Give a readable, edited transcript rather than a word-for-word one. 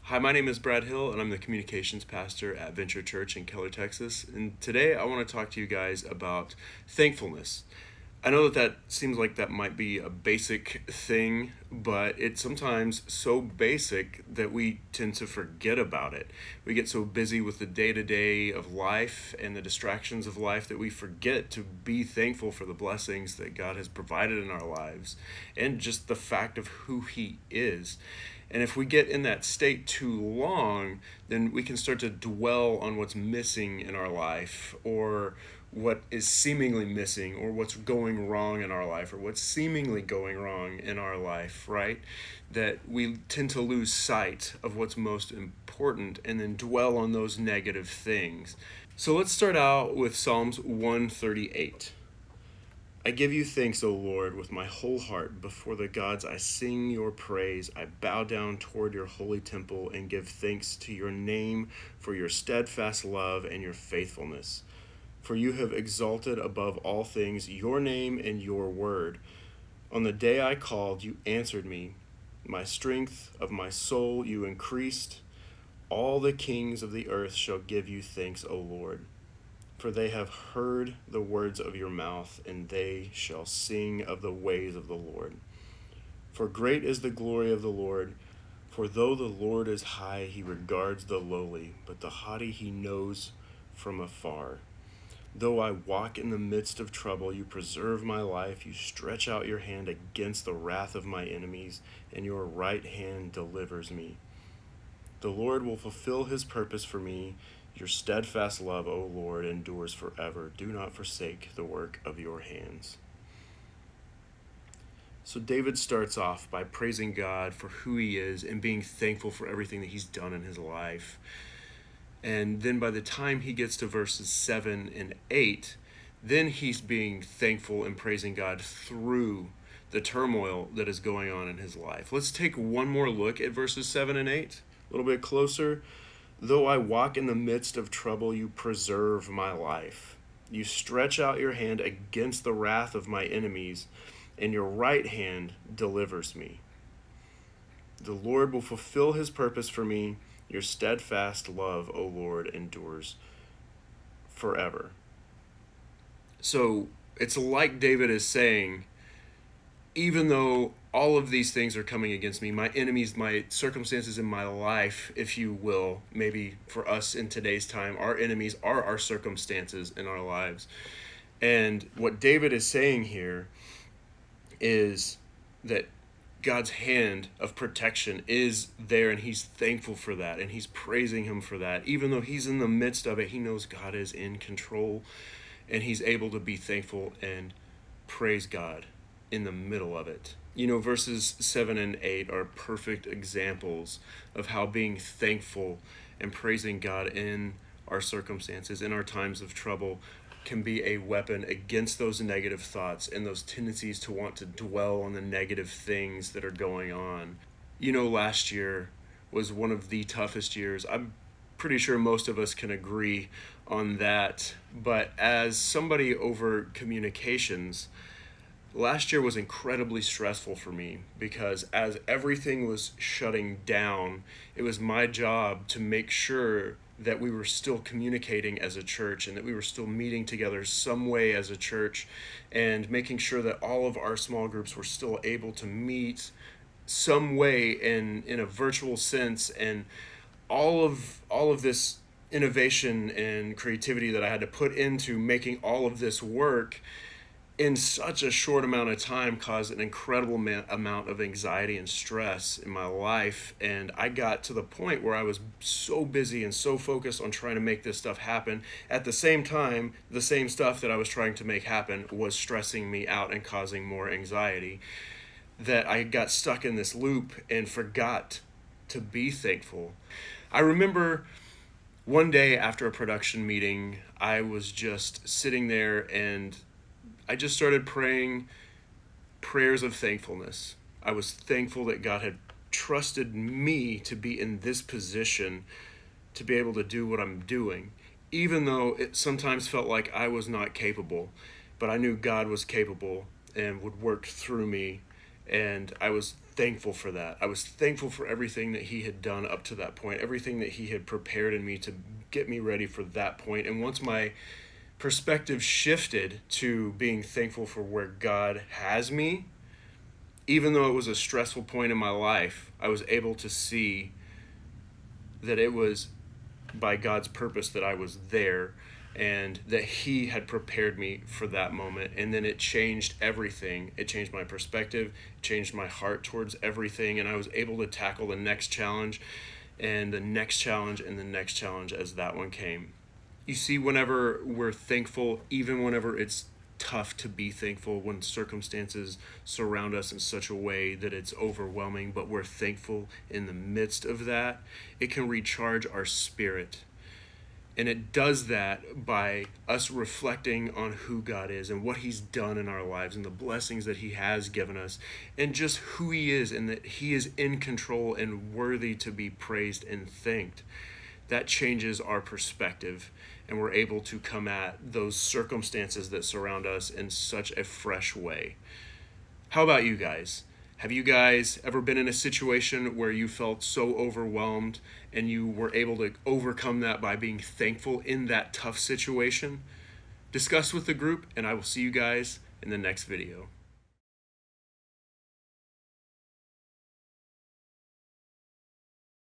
Hi, my name is Brad Hill, and I'm the communications pastor at Venture Church in Keller, Texas. And today I want to talk to you guys about thankfulness. I know that seems like that might be a basic thing, but it's sometimes so basic that we tend to forget about it. We get so busy with the day to day of life and the distractions of life that we forget to be thankful for the blessings that God has provided in our lives and just the fact of who He is. And if we get in that state too long, then we can start to dwell on what's missing in our life, or what is seemingly missing, or what's going wrong in our life, or what's seemingly going wrong in our life, right? That we tend to lose sight of what's most important and then dwell on those negative things. So let's start out with Psalms 138. I give you thanks, O Lord, with my whole heart. Before the gods I sing your praise. I bow down toward your holy temple and give thanks to your name for your steadfast love and your faithfulness. For you have exalted above all things your name and your word. On the day I called, you answered me. My strength of my soul you increased. All the kings of the earth shall give you thanks, O Lord. For they have heard the words of your mouth, and they shall sing of the ways of the Lord. For great is the glory of the Lord. For though the Lord is high, he regards the lowly, but the haughty he knows from afar. Though I walk in the midst of trouble, you preserve my life. You stretch out your hand against the wrath of my enemies, and your right hand delivers me. The Lord will fulfill his purpose for me. Your steadfast love, O Lord, endures forever. Do not forsake the work of your hands. So David starts off by praising God for who he is and being thankful for everything that he's done in his life. And then by the time he gets to verses 7 and 8, then he's being thankful and praising God through the turmoil that is going on in his life. Let's take one more look at verses 7 and 8, a little bit closer. Though I walk in the midst of trouble, you preserve my life. You stretch out your hand against the wrath of my enemies, and your right hand delivers me. The Lord will fulfill his purpose for me. Your steadfast love, O Lord, endures forever. So it's like David is saying, even though all of these things are coming against me, my enemies, my circumstances in my life, if you will, maybe for us in today's time, our enemies are our circumstances in our lives. And what David is saying here is that God's hand of protection is there, and he's thankful for that, and he's praising him for that. Even though he's in the midst of it, he knows God is in control, and he's able to be thankful and praise God in the middle of it. You know, verses 7 and 8 are perfect examples of how being thankful and praising God in our circumstances, in our times of trouble, can be a weapon against those negative thoughts and those tendencies to want to dwell on the negative things that are going on. You know, last year was one of the toughest years. I'm pretty sure most of us can agree on that. But as somebody over communications, last year was incredibly stressful for me because as everything was shutting down, it was my job to make sure that we were still communicating as a church and that we were still meeting together some way as a church, and making sure that all of our small groups were still able to meet some way in a virtual sense. And all of this innovation and creativity that I had to put into making all of this work in such a short amount of time caused an incredible amount of anxiety and stress in my life. And I got to the point where I was so busy and so focused on trying to make this stuff happen. At the same time, the same stuff that I was trying to make happen was stressing me out and causing more anxiety, that I got stuck in this loop and forgot to be thankful. I remember one day after a production meeting, I was just sitting there and I just started praying prayers of thankfulness. I was thankful that God had trusted me to be in this position to be able to do what I'm doing, even though it sometimes felt like I was not capable. But I knew God was capable and would work through me And I was thankful for that. I was thankful for everything that he had done up to that point, everything that he had prepared in me to get me ready for that point. And once my perspective shifted to being thankful for where God has me, even though it was a stressful point in my life, I was able to see that it was by God's purpose that I was there, and that he had prepared me for that moment. And then it changed everything. It changed my perspective, it changed my heart towards everything, and I was able to tackle the next challenge and the next challenge and the next challenge as that one came. You see, whenever we're thankful, even whenever it's tough to be thankful, when circumstances surround us in such a way that it's overwhelming, but we're thankful in the midst of that, it can recharge our spirit. And it does that by us reflecting on who God is and what he's done in our lives and the blessings that he has given us and just who he is, and that he is in control and worthy to be praised and thanked. That changes our perspective, and we're able to come at those circumstances that surround us in such a fresh way. How about you guys? Have you guys ever been in a situation where you felt so overwhelmed and you were able to overcome that by being thankful in that tough situation? Discuss with the group, and I will see you guys in the next video.